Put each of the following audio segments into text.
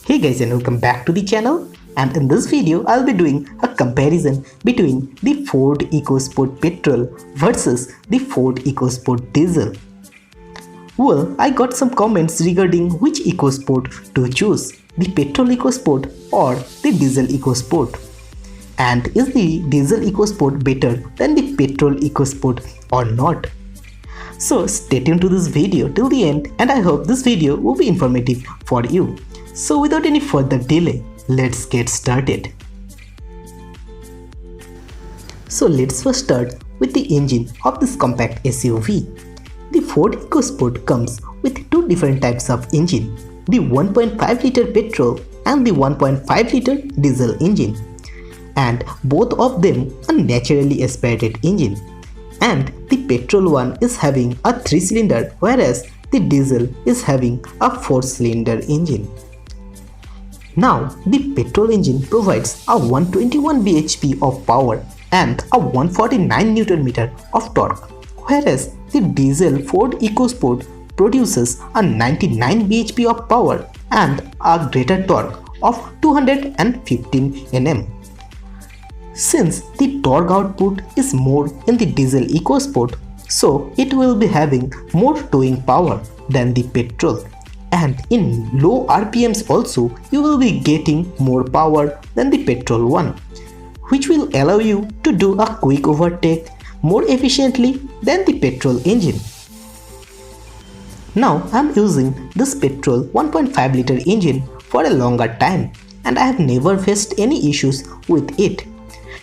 Hey guys, and welcome back to the channel, and in this video I'll be doing a comparison between the Ford Ecosport Petrol versus the Ford Ecosport Diesel. Well, I got some comments regarding which Ecosport to choose, the Petrol Ecosport or the Diesel Ecosport. And is the Diesel Ecosport better than the Petrol Ecosport or not? So stay tuned to this video till the end, and I hope this video will be informative for you. So without any further delay, let's get started. So let's first start with the engine of this compact SUV. The Ford EcoSport comes with two different types of engine, the 1.5 liter petrol and the 1.5 liter diesel engine. And both of them are naturally aspirated engine. And the petrol one is having a 3-cylinder, whereas the diesel is having a 4-cylinder engine. Now, the petrol engine provides a 121 bhp of power and a 149 Nm of torque, whereas the diesel Ford EcoSport produces a 99 bhp of power and a greater torque of 215 Nm. Since the torque output is more in the diesel EcoSport, so it will be having more towing power than the petrol. And in low RPMs also, you will be getting more power than the petrol one, which will allow you to do a quick overtake more efficiently than the petrol engine. Now I am using this petrol 1.5 liter engine for a longer time, and I have never faced any issues with it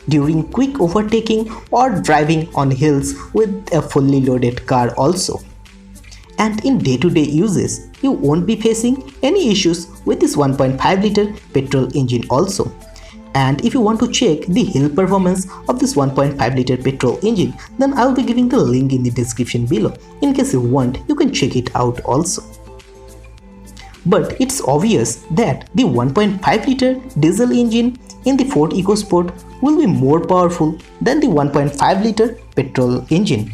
during quick overtaking or driving on hills with a fully loaded car also. And in day-to-day uses, you won't be facing any issues with this 1.5 liter petrol engine also. And if you want to check the hill performance of this 1.5 liter petrol engine, then I'll be giving the link in the description below. In case you want, you can check it out also. But it's obvious that the 1.5 liter diesel engine in the Ford EcoSport will be more powerful than the 1.5 liter petrol engine.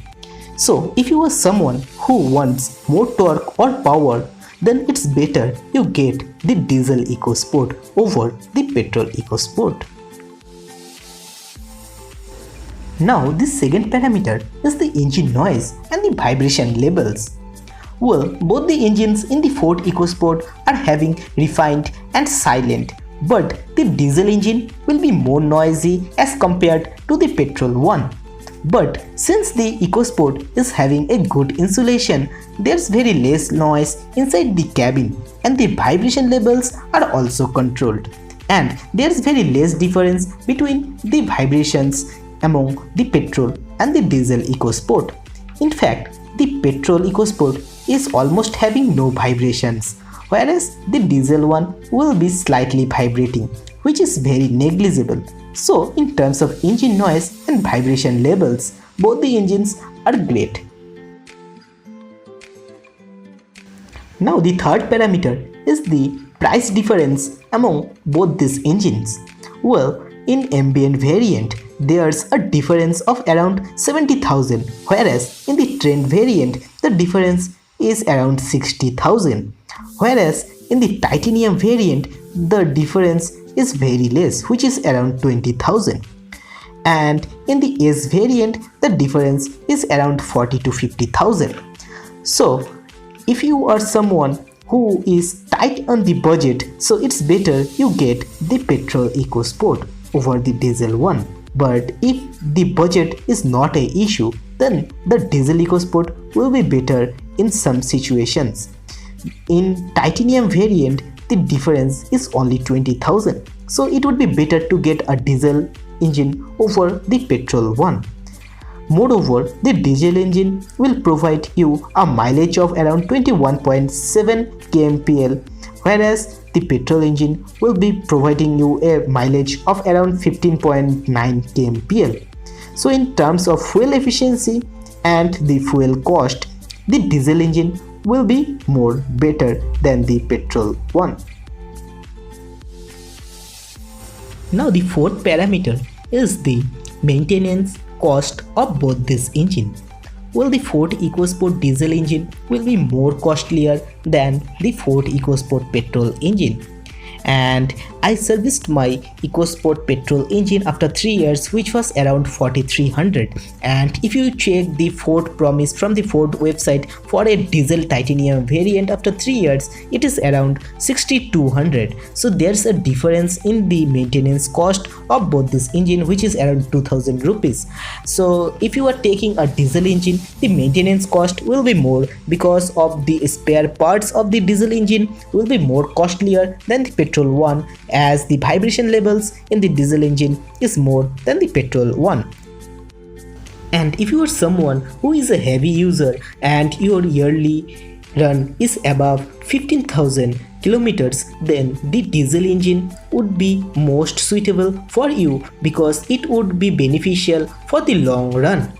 So if you are someone who wants more torque or power, then it's better you get the diesel EcoSport over the petrol EcoSport. Now the second parameter is the engine noise and the vibration levels. Well, both the engines in the Ford EcoSport are having refined and silent, but the diesel engine will be more noisy as compared to the petrol one. But since the EcoSport is having a good insulation, there's very less noise inside the cabin, and the vibration levels are also controlled, and there's very less difference between the vibrations among the petrol and the diesel EcoSport. In fact, the petrol EcoSport is almost having no vibrations, whereas the diesel one will be slightly vibrating, which is very negligible. So in terms of engine noise and vibration levels, both the engines are great. Now the third parameter is the price difference among both these engines. Well, in ambient variant, there's a difference of around 70,000, whereas in the trend variant, the difference is around 60,000. Whereas in the titanium variant, the difference is very less, which is around 20,000. And in the S variant, the difference is around 40 to 50,000. So if you are someone who is tight on the budget, so it's better you get the petrol EcoSport over the diesel one. But if the budget is not an issue, then the diesel EcoSport will be better in some situations. In titanium variant, the difference is only 20,000, so it would be better to get a diesel engine over the petrol one. Moreover, the diesel engine will provide you a mileage of around 21.7 kmpl, whereas the petrol engine will be providing you a mileage of around 15.9 kmpl. So in terms of fuel efficiency and the fuel cost, the diesel engine will be more better than the petrol one. Now the fourth parameter is the maintenance cost of both this engine. Well, the Ford EcoSport diesel engine will be more costlier than the Ford EcoSport petrol engine, and I serviced my Ecosport petrol engine after 3 years, which was around 4300. And if you check the Ford promise from the Ford website for a diesel titanium variant after 3 years, it is around 6200. So there's a difference in the maintenance cost of both this engine, which is around 2000 rupees. So if you are taking a diesel engine, the maintenance cost will be more because of the spare parts of the diesel engine will be more costlier than the petrol one, as the vibration levels in the diesel engine is more than the petrol one. And if you are someone who is a heavy user and your yearly run is above 15,000 kilometers, then the diesel engine would be most suitable for you because it would be beneficial for the long run.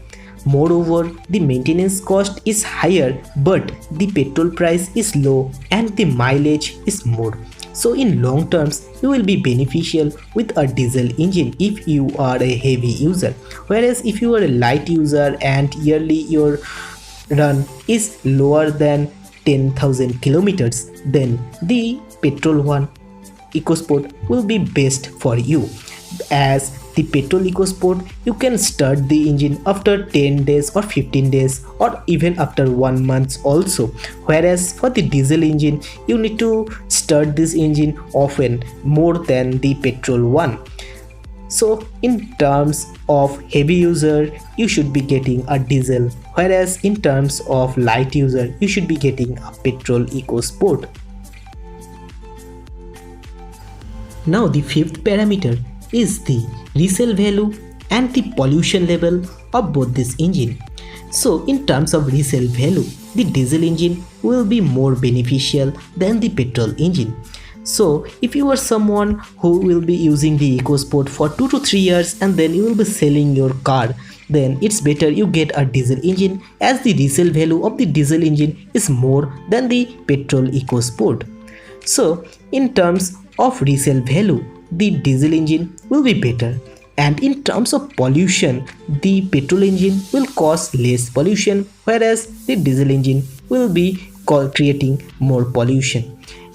Moreover, the maintenance cost is higher, but the petrol price is low and the mileage is more. So in long terms, you will be beneficial with a diesel engine if you are a heavy user. Whereas if you are a light user and yearly your run is lower than 10,000 kilometers, then the petrol one Ecosport will be best for you. As the petrol Ecosport, you can start the engine after 10 days or 15 days or even after 1 month also. Whereas for the diesel engine, you need to start this engine often, more than the petrol one. So in terms of heavy user, you should be getting a diesel, whereas in terms of light user, you should be getting a petrol Ecosport. Now the fifth parameter is the resale value and the pollution level of both this engine. So in terms of resale value, the diesel engine will be more beneficial than the petrol engine. So if you are someone who will be using the Ecosport for 2 to 3 years and then you will be selling your car, then it's better you get a diesel engine, as the resale value of the diesel engine is more than the petrol Ecosport. So in terms of resale value, the diesel engine will be better, and in terms of pollution, the petrol engine will cause less pollution, whereas the diesel engine will be creating more pollution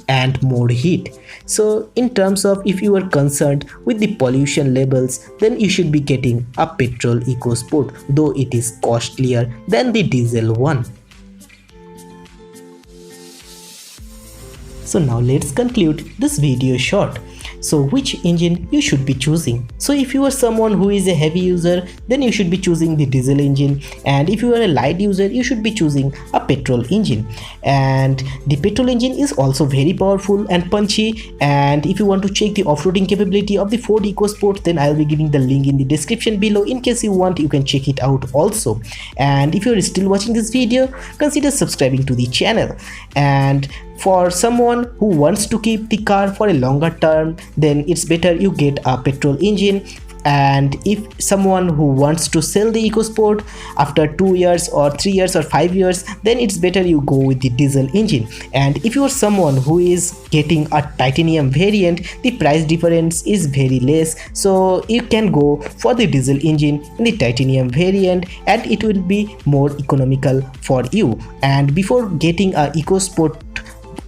and more heat. So in terms of if you are concerned with the pollution levels, then you should be getting a petrol Ecosport, though it is costlier than the diesel one. So now let's conclude this video short. So which engine you should be choosing? So if you are someone who is a heavy user, then you should be choosing the diesel engine, and if you are a light user, you should be choosing a petrol engine. And the petrol engine is also very powerful and punchy, and if you want to check the off-roading capability of the Ford Ecosport, then I'll be giving the link in the description below. In case you want, you can check it out also. And if you are still watching this video, consider subscribing to the channel. And for someone who wants to keep the car for a longer term, then it's better you get a petrol engine. And if someone who wants to sell the Ecosport after 2 years or 3 years or 5 years, then it's better you go with the diesel engine. And if you are someone who is getting a titanium variant, the price difference is very less, so you can go for the diesel engine in the titanium variant, and it will be more economical for you. And before getting a Ecosport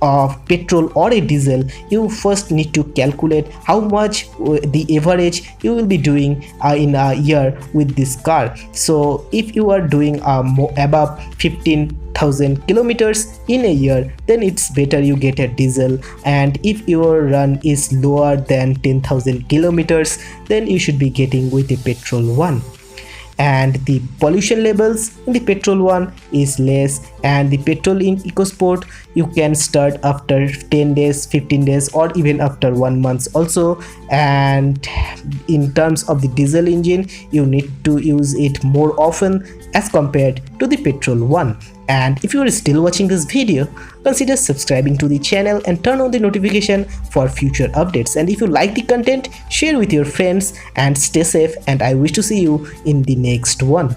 of petrol or a diesel, you first need to calculate how much the average you will be doing in a year with this car. So if you are doing above 15,000 kilometers in a year, then it's better you get a diesel. And if your run is lower than 10,000 kilometers, then you should be getting with the petrol one. And the pollution levels in the petrol one is less, and the petrol in Ecosport you can start after 10 days, 15 days, or even after 1 month also. And in terms of the diesel engine, you need to use it more often as compared to the petrol one. And if you are still watching this video, consider subscribing to the channel and turn on the notification for future updates. And if you like the content, share with your friends and stay safe, and I wish to see you in the next one.